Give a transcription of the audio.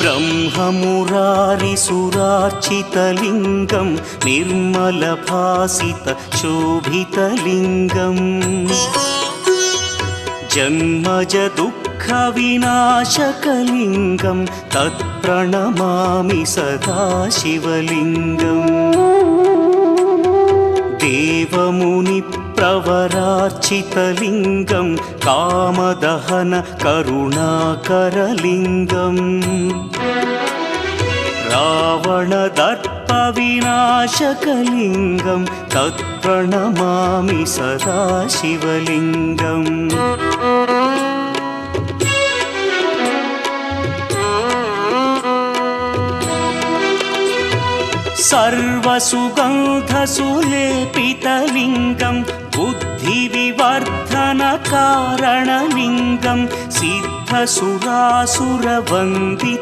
ब्रह्ममुरारिसुरार्चितलिङ्गं निर्मलभासितशोभितलिङ्गम् जन्मजदुःखविनाशकलिङ्गं तत्प्रणमामि सदा शिवलिङ्गम् देवमुनिप्रवरार्चितलिङ्गं कामदहन करुणाकरलिङ्गम् रावणदर्पविनाशकलिङ्गं तत्प्रणमामि सदा शिवलिङ्गम् सर्वसुगन्धसुलेपितलिङ्गं बुद्धिविवर्धनकारणलिङ्गं सिद्धसुरासुरवन्दितलिङ्गम्